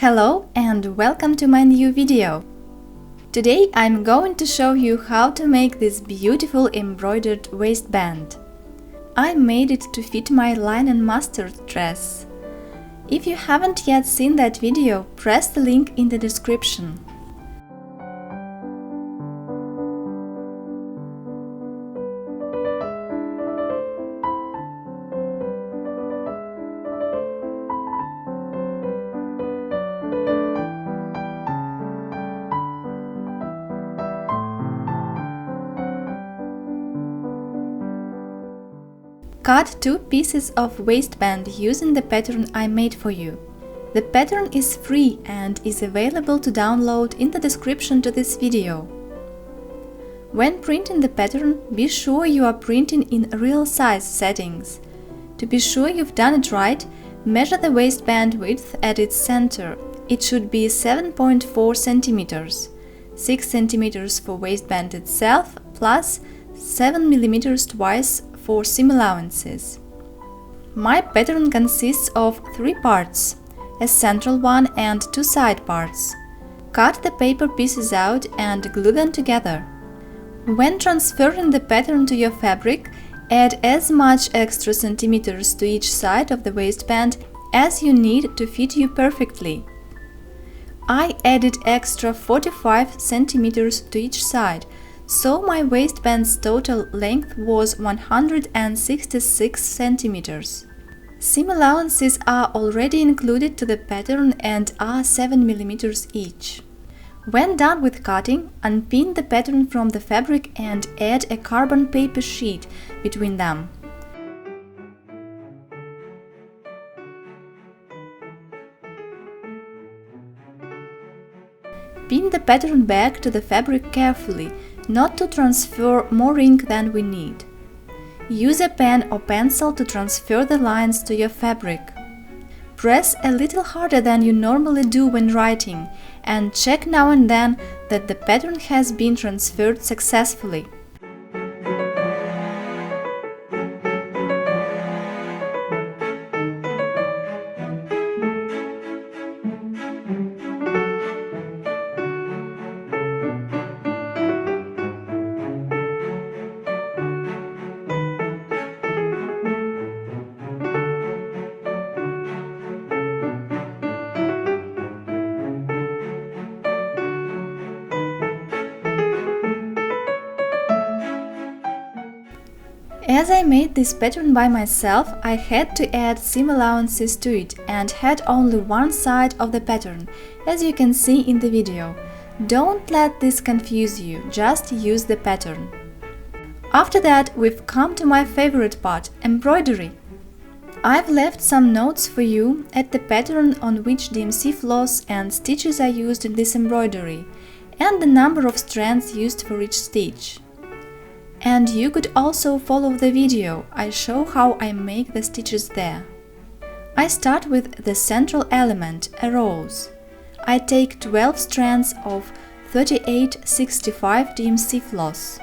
Hello and welcome to my new video. Today I'm going to show you how to make this beautiful embroidered waistband. I made it to fit my linen mustard dress. If you haven't yet seen that video, press the link in the description. Cut 2 pieces of waistband using the pattern I made for you. The pattern is free and is available to download in the description to this video. When printing the pattern, be sure you are printing in real size settings. To be sure you've done it right, measure the waistband width at its center. It should be 7.4 centimeters, 6 centimeters for waistband itself, plus 7 millimeters twice for seam allowances. My pattern consists of 3 parts, a central one and 2 side parts. Cut the paper pieces out and glue them together. When transferring the pattern to your fabric, add as much extra centimeters to each side of the waistband as you need to fit you perfectly. I added extra 45 centimeters to each side, so my waistband's total length was 166 centimeters. Seam allowances are already included to the pattern and are 7 millimeters each. When done with cutting, unpin the pattern from the fabric and add a carbon paper sheet between them. Pin the pattern back to the fabric carefully, not to transfer more ink than we need. Use a pen or pencil to transfer the lines to your fabric. Press a little harder than you normally do when writing, and check now and then that the pattern has been transferred successfully. As I made this pattern by myself, I had to add seam allowances to it and had only one side of the pattern, as you can see in the video. Don't let this confuse you, just use the pattern. After that, we've come to my favorite part, embroidery. I've left some notes for you at the pattern on which DMC floss and stitches are used in this embroidery, and the number of strands used for each stitch. And you could also follow the video, I show how I make the stitches there. I start with the central element, a rose. I take 12 strands of 3865 DMC floss.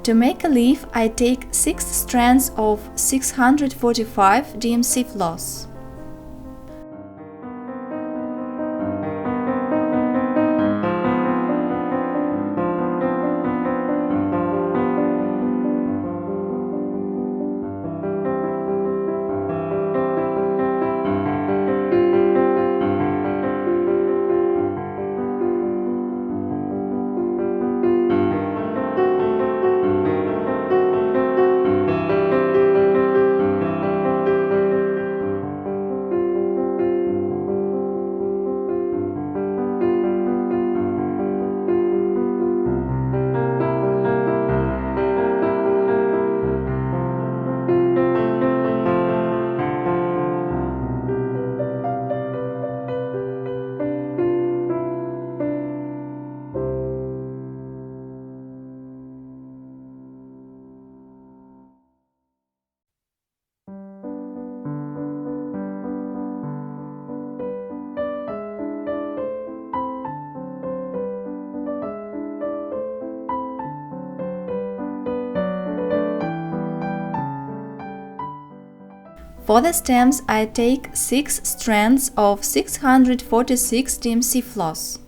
To make a leaf, I take 6 strands of 645 DMC floss. For the stems, I take 6 strands of 646 DMC floss.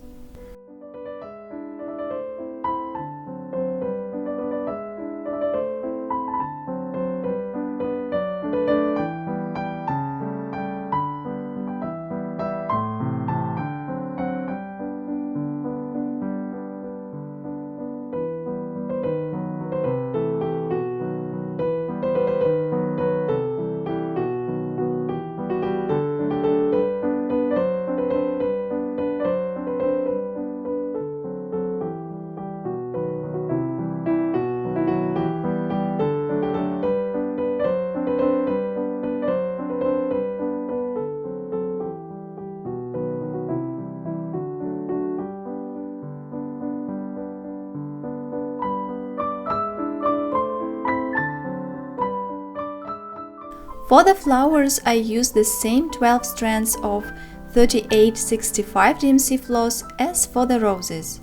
For the flowers, I use the same 12 strands of 3865 DMC floss as for the roses.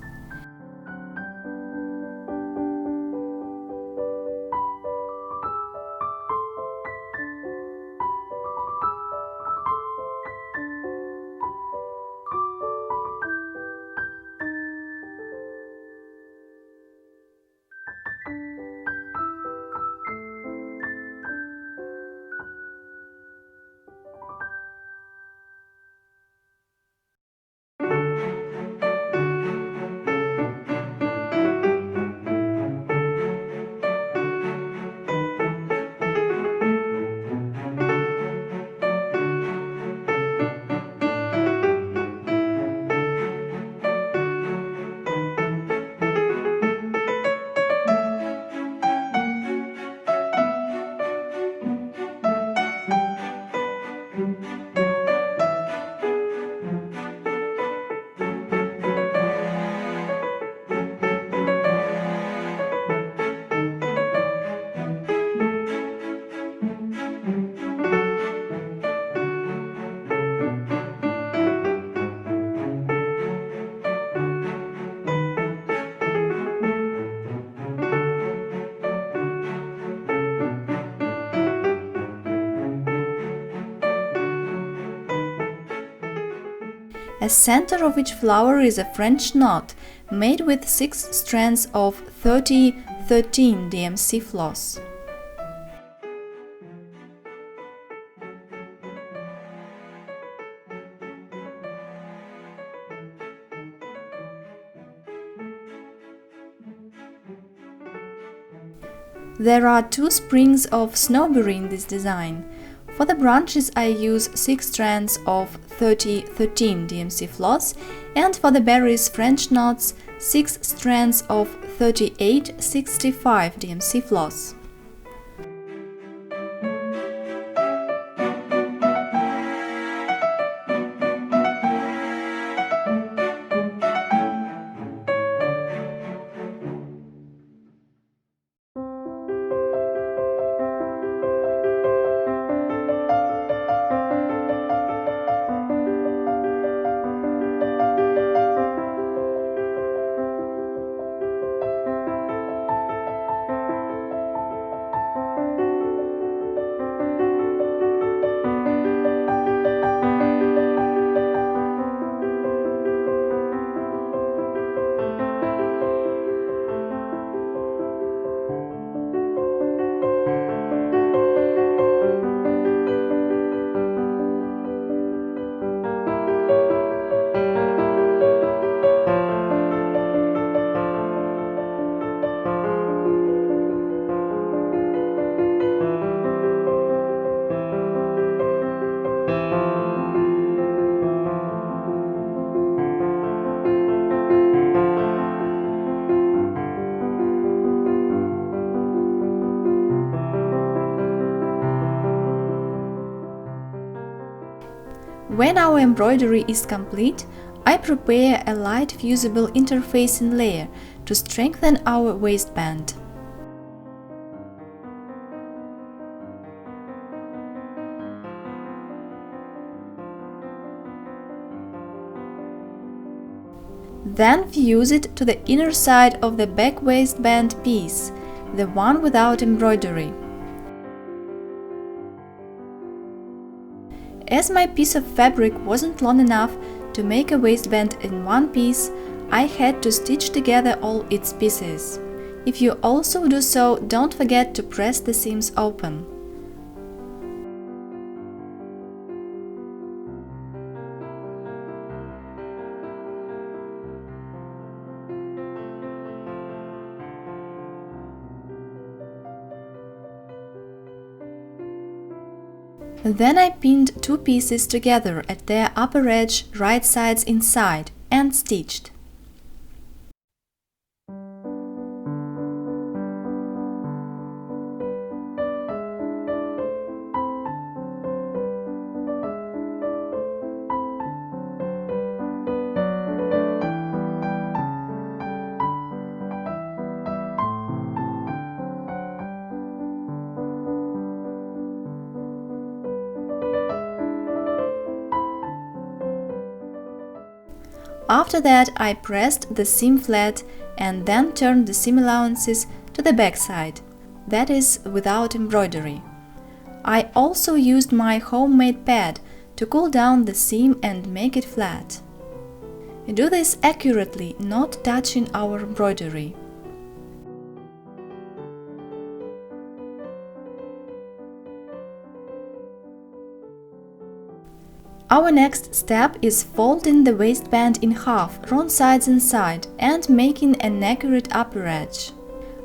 At center of each flower is a French knot made with 6 strands of 3013 DMC floss. There are 2 sprigs of snowberry in this design. For the branches, I use 6 strands of 3013 DMC floss, and for the berries French knots, 6 strands of 3865 DMC floss. When our embroidery is complete, I prepare a light fusible interfacing layer to strengthen our waistband. Then fuse it to the inner side of the back waistband piece, the one without embroidery. As my piece of fabric wasn't long enough to make a waistband in one piece, I had to stitch together all its pieces. If you also do so, don't forget to press the seams open. Then I pinned two pieces together at their upper edge, right sides inside, and stitched. After that, I pressed the seam flat and then turned the seam allowances to the back side, that is, without embroidery. I also used my homemade pad to cool down the seam and make it flat. Do this accurately, not touching our embroidery. Our next step is folding the waistband in half, wrong sides inside, and making an accurate upper edge.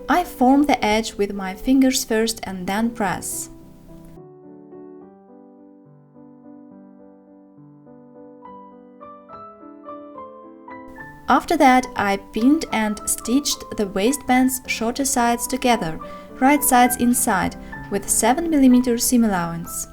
I form the edge with my fingers first and then press. After that, I pinned and stitched the waistband's shorter sides together, right sides inside, with 7 mm seam allowance.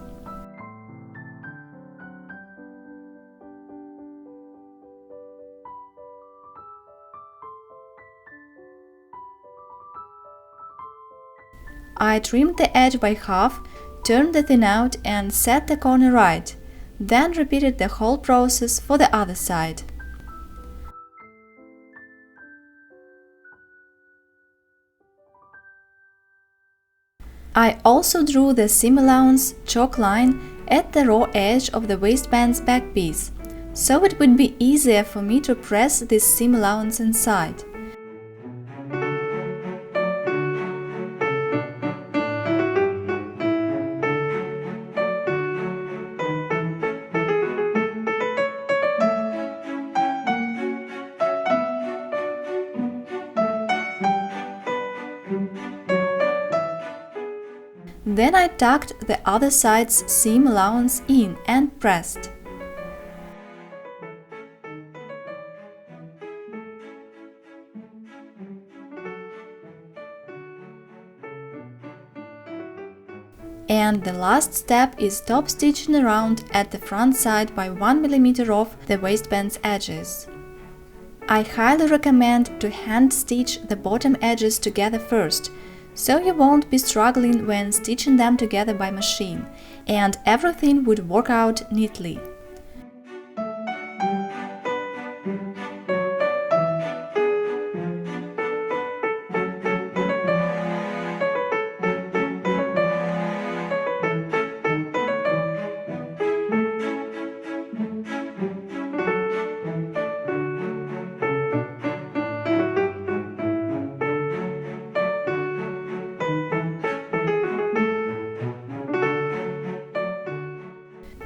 I trimmed the edge by half, turned the thin out and set the corner right, then repeated the whole process for the other side. I also drew the seam allowance chalk line at the raw edge of the waistband's back piece, so it would be easier for me to press this seam allowance inside. Then I tucked the other side's seam allowance in and pressed. And the last step is top stitching around at the front side by 1 mm off the waistband's edges. I highly recommend to hand stitch the bottom edges together first, so you won't be struggling when stitching them together by machine, and everything would work out neatly.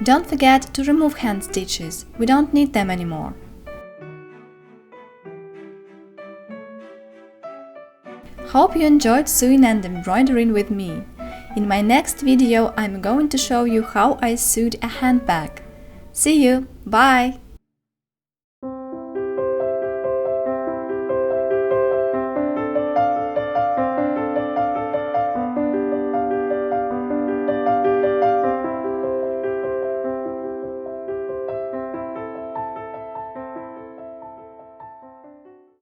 Don't forget to remove hand stitches, we don't need them anymore. Hope you enjoyed sewing and embroidering with me. In my next video I'm going to show you how I sewed a handbag. See you, bye!